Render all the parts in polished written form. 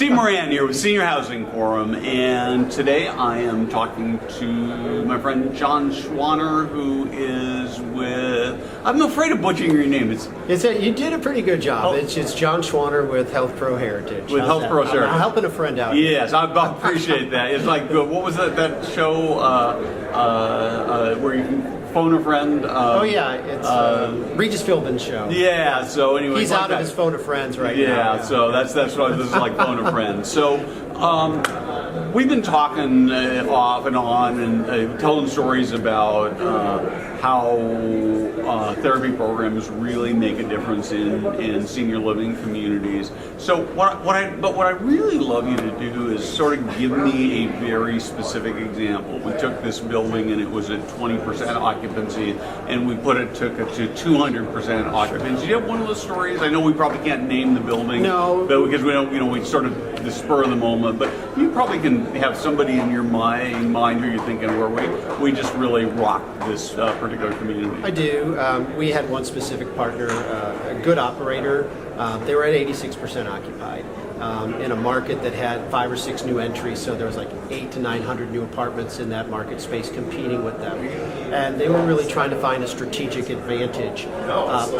Steve Moran here with Senior Housing Forum, and today I am talking to my friend John Schwaner, who is with, I'm afraid of butchering your name. You did a pretty good job. It's John Schwaner with Health Pro Heritage. With Health Pro Heritage. I'm helping a friend out. Yes, I appreciate that. It's like, what was that show where you can phone a friend? It's Regis Philbin's show. Yeah, so anyway. He's out of his phone of friends right now. Yeah, so that's what this is like, phone a friend. So we've been talking off and on and telling stories about how therapy programs really make a difference in senior living communities. So what I really love you to do is sort of give me a very specific example. We took this building and it was at 20% occupancy, and we took it to 200% occupancy. Do you have one of those stories? I know we probably can't name the building, no, but because we don't, we sort of the spur of the moment. But you probably can have somebody in your mind who you're thinking where we just really rocked this particular community. I do. We had one specific partner, a good operator. They were at 86% occupied in a market that had 5 or 6 new entries. So there was like 800 to 900 new apartments in that market space competing with them. And they were really trying to find a strategic advantage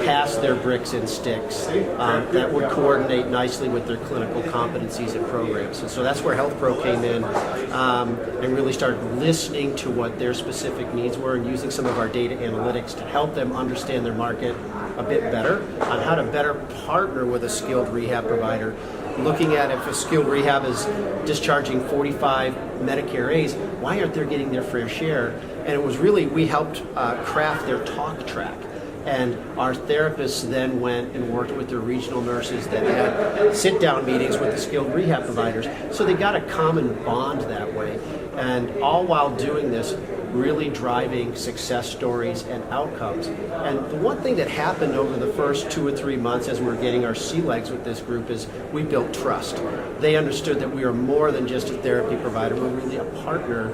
past their bricks and sticks that would coordinate nicely with their clinical competencies and programs. And so that's where Health Pro came in and really started listening to what their specific needs were and using some of our data analytics to help them understand their market a bit better on how to better partner with a skilled rehab provider. Looking at if a skilled rehab is discharging 45 Medicare A's, why aren't they getting their fair share? And it was really, we helped craft their talk track. And our therapists then went and worked with their regional nurses that had sit-down meetings with the skilled rehab providers. So they got a common bond that way. And all while doing this, really driving success stories and outcomes. And the one thing that happened over the first 2 or 3 months as we were getting our sea legs with this group is we built trust. They understood that we are more than just a therapy provider. We're really a partner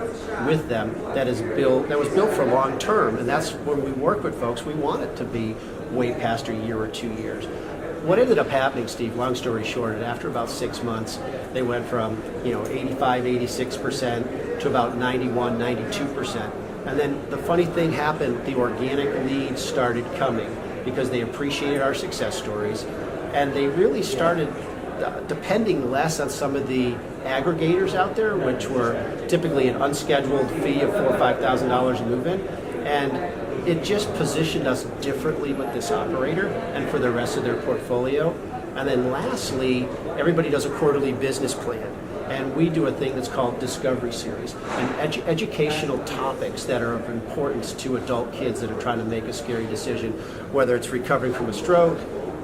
with them that was built for long term. And that's when we work with folks, we want it to be way past a year or 2 years. What ended up happening, Steve, long story short, after about 6 months, they went from 85, 86% to about 91, 92%. And then the funny thing happened, the organic leads started coming because they appreciated our success stories, and they really started depending less on some of the aggregators out there, which were typically an unscheduled fee of $4,000 or $5,000 a move-in. And it just positioned us differently with this operator and for the rest of their portfolio. And then lastly, everybody does a quarterly business plan. And we do a thing that's called Discovery Series, and educational topics that are of importance to adult kids that are trying to make a scary decision, whether it's recovering from a stroke,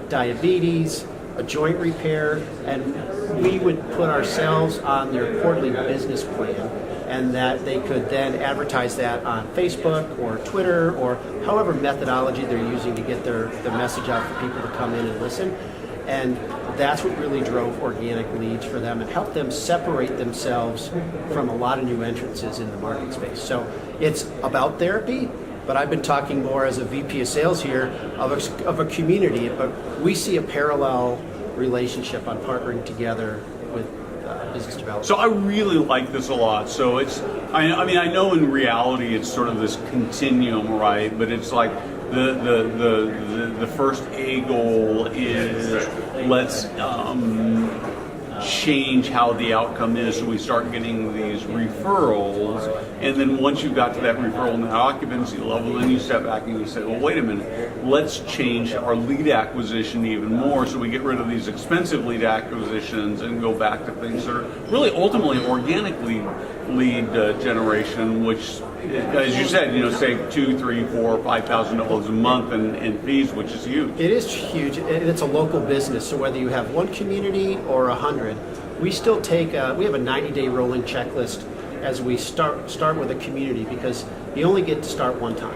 diabetes, a joint repair, and we would put ourselves on their quarterly business plan, and that they could then advertise that on Facebook or Twitter or however methodology they're using to get the message out for people to come in and listen. And that's what really drove organic leads for them and helped them separate themselves from a lot of new entrances in the market space. So it's about therapy, but I've been talking more as a VP of sales here of a community, but we see a parallel relationship on partnering together with business development. So I really like this a lot. So I mean, I know in reality it's sort of this continuum, right? But it's like the first A goal is let's change how the outcome is, so we start getting these referrals, and then once you got to that referral and that occupancy level, then you step back and you say, well, wait a minute, let's change our lead acquisition even more, so we get rid of these expensive lead acquisitions and go back to things that are really ultimately organic lead generation, which, as you said, save $2,000, $3,000, $4,000, $5,000 a month in fees, which is huge. It is huge, and it's a local business. So whether you have one community or 100, we still take. We have a 90-day rolling checklist as we start with a community, because you only get to start one time.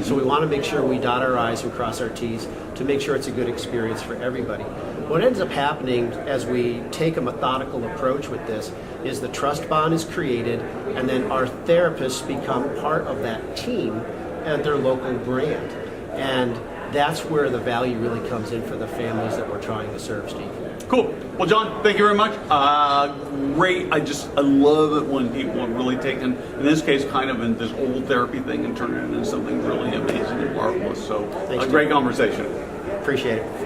So we want to make sure we dot our I's and cross our T's to make sure it's a good experience for everybody. What ends up happening as we take a methodical approach with this is the trust bond is created, and then our therapists become part of that team and their local brand. And that's where the value really comes in for the families that we're trying to serve, Steve. Cool. Well, John, thank you very much. Great. I love it when people are really taken, in this case, kind of in this old therapy thing and turn it into something really amazing and marvelous. So, Thanks, a great Tim. conversation. Appreciate it.